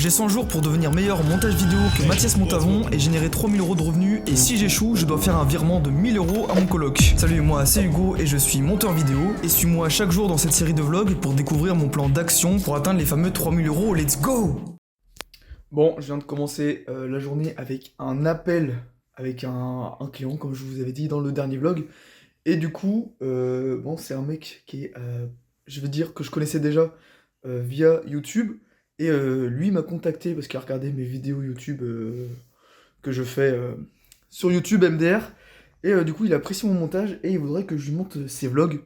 J'ai 100 jours pour devenir meilleur en montage vidéo que Mathias Montavon et générer 3000 € de revenus, et si j'échoue, je dois faire un virement de 1000 € à mon coloc. Salut, moi c'est Hugo et je suis monteur vidéo, et suis-moi chaque jour dans cette série de vlogs pour découvrir mon plan d'action pour atteindre les fameux 3000 €, let's go! Bon, je viens de commencer la journée avec un appel avec un client, comme je vous avais dit dans le dernier vlog, et du coup, bon, c'est un mec qui est, je veux dire que je connaissais déjà via YouTube. Et lui m'a contacté parce qu'il a regardé mes vidéos YouTube que je fais sur YouTube MDR. Et du coup, il a apprécié mon montage et il voudrait que je lui monte ses vlogs.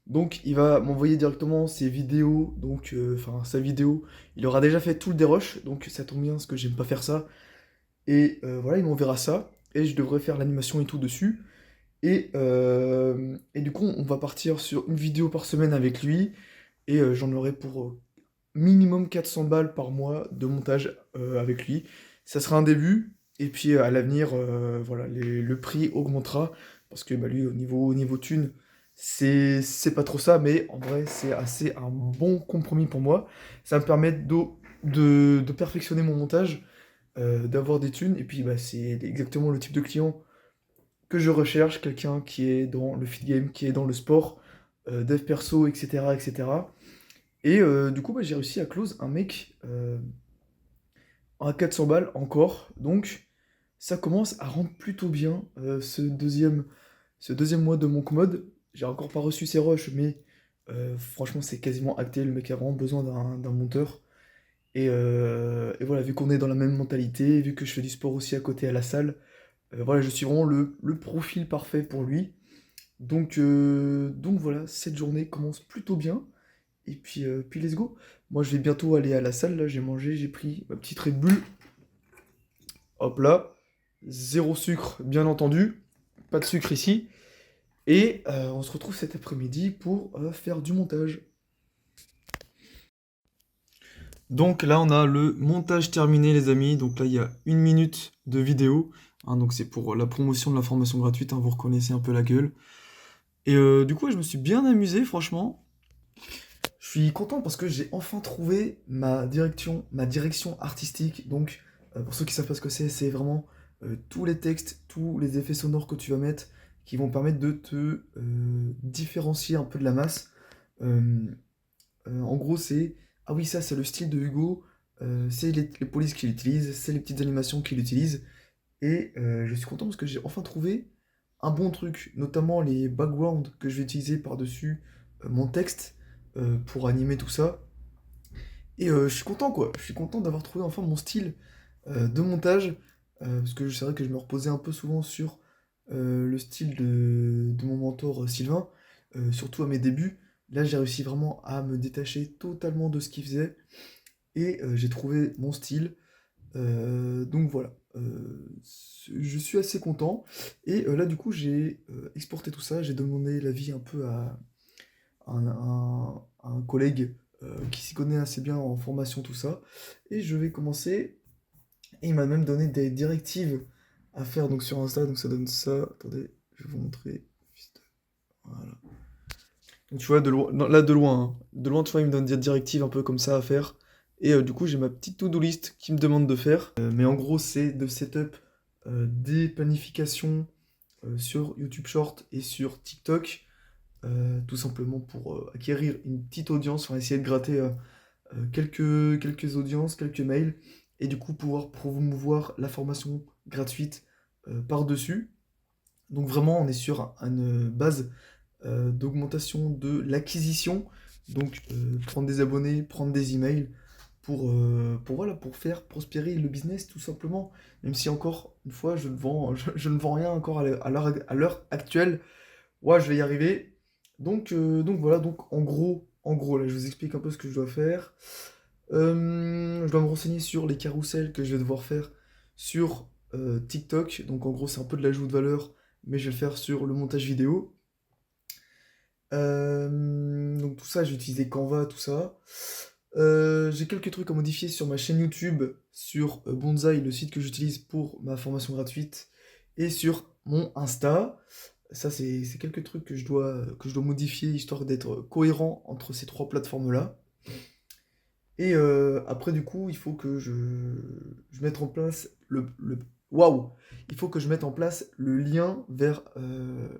Donc, il va m'envoyer directement ses vidéos. Donc, enfin, sa vidéo. Il aura déjà fait tout le dérush. Donc, ça tombe bien parce que j'aime pas faire ça. Et voilà, il m'enverra ça. Et je devrais faire l'animation et tout dessus. Et du coup, on va partir sur une vidéo par semaine avec lui. Et j'en aurai pour minimum 400 balles par mois de montage avec lui. Ça sera un début, et puis à l'avenir, voilà, le prix augmentera, parce que bah, lui, au niveau thune, c'est pas trop ça, mais en vrai, c'est assez un bon compromis pour moi. Ça va me permet de perfectionner mon montage, d'avoir des thunes, et puis bah, c'est exactement le type de client que je recherche, quelqu'un qui est dans le feed game, qui est dans le sport, dev perso, etc., etc. Et du coup, bah, j'ai réussi à close un mec à 400 balles encore. Donc, ça commence à rendre plutôt bien ce deuxième mois de mon commode. J'ai encore pas reçu ses rushs, mais franchement, c'est quasiment acté. Le mec a vraiment besoin d'un monteur. Et voilà, vu qu'on est dans la même mentalité, vu que je fais du sport aussi à côté à la salle, voilà, je suis vraiment le profil parfait pour lui. Donc voilà, cette journée commence plutôt bien. Et puis let's go. Moi je vais bientôt aller à la salle, là j'ai mangé, j'ai pris ma petite Red Bull. Hop là. Zéro sucre, bien entendu. Pas de sucre ici. Et on se retrouve cet après-midi pour faire du montage. Donc là on a le montage terminé les amis. Donc là il y a 1 minute de vidéo. Hein, donc c'est pour la promotion de la formation gratuite, hein, vous reconnaissez un peu la gueule. Et du coup je me suis bien amusé franchement. Je suis content parce que j'ai enfin trouvé ma direction artistique. Donc, pour ceux qui savent pas ce que c'est vraiment tous les textes, tous les effets sonores que tu vas mettre qui vont permettre de te différencier un peu de la masse. Euh, en gros, c'est ah oui, ça c'est le style de Hugo, c'est les polices qu'il utilise, c'est les petites animations qu'il utilise. Et je suis content parce que j'ai enfin trouvé un bon truc, notamment les backgrounds que je vais utiliser par-dessus mon texte pour animer tout ça. Et je suis content quoi, je suis content d'avoir trouvé enfin mon style de montage, parce que c'est vrai que je me reposais un peu souvent sur le style de mon mentor Sylvain, surtout à mes débuts. Là j'ai réussi vraiment à me détacher totalement de ce qu'il faisait, et j'ai trouvé mon style. Donc voilà, je suis assez content. Et là, du coup, j'ai exporté tout ça, j'ai demandé l'avis un peu à un collègue qui s'y connaît assez bien en formation, tout ça. Et je vais commencer. Et il m'a même donné des directives à faire donc sur Insta. Donc ça donne ça. Attendez, je vais vous montrer. Voilà. Donc tu vois, de loin, non, là de loin, hein. De loin, tu vois, il me donne des directives un peu comme ça à faire. Et du coup, j'ai ma petite to-do list qui me demande de faire. Mais en gros, c'est de setup des planifications sur YouTube Short et sur TikTok, tout simplement pour acquérir une petite audience, enfin essayer de gratter quelques audiences, quelques mails, et du coup pouvoir promouvoir la formation gratuite par-dessus. Donc vraiment, on est sur une base d'augmentation de l'acquisition, donc prendre des abonnés, prendre des emails, voilà, pour faire prospérer le business tout simplement. Même si encore une fois, je ne vends rien encore à l'heure actuelle. Ouais, je vais y arriver. Donc voilà, donc en gros, là, je vous explique un peu ce que je dois faire. Je dois me renseigner sur les carousels que je vais devoir faire sur TikTok. Donc en gros, c'est un peu de l'ajout de valeur, mais je vais le faire sur le montage vidéo. Donc tout ça, j'ai utilisé Canva, tout ça. J'ai quelques trucs à modifier sur ma chaîne YouTube, sur Bonsaï, le site que j'utilise pour ma formation gratuite, et sur mon Insta. Ça, c'est quelques trucs que je dois modifier, histoire d'être cohérent entre ces trois plateformes-là. Et après, du coup, il faut que je mette en place Waouh! Il faut que je mette en place le lien vers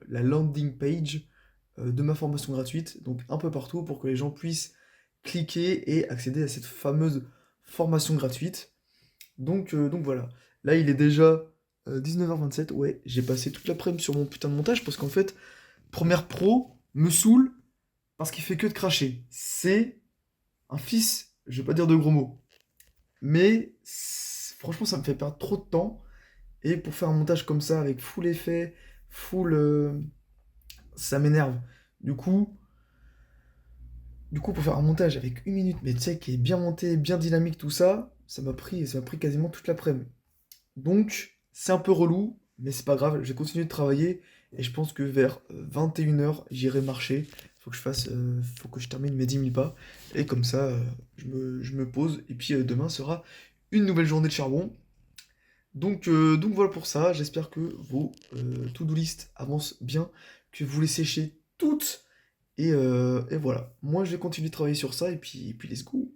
la landing page de ma formation gratuite, donc un peu partout pour que les gens puissent cliquer et accéder à cette fameuse formation gratuite. Donc voilà. Là, il est déjà 19h27. Ouais, j'ai passé toute l'après-midi sur mon putain de montage parce qu'en fait, Première Pro me saoule parce qu'il fait que de cracher. C'est un fils, je vais pas dire de gros mots, mais franchement, ça me fait perdre trop de temps. Et pour faire un montage comme ça, avec full effet, full. Ça m'énerve. Du coup, pour faire un montage avec 1 minute, mais tu sais, qui est bien monté, bien dynamique, tout ça, ça m'a pris quasiment toute l'après-midi. Donc, c'est un peu relou, mais c'est pas grave, j'ai continué de travailler et je pense que vers 21h, j'irai marcher. Faut que je termine mes 10 000 pas et comme ça, je me pose et puis demain sera une nouvelle journée de charbon. Donc voilà pour ça, j'espère que vos to-do list avancent bien, que vous les séchez toutes et voilà. Moi je vais continuer de travailler sur ça et puis let's go.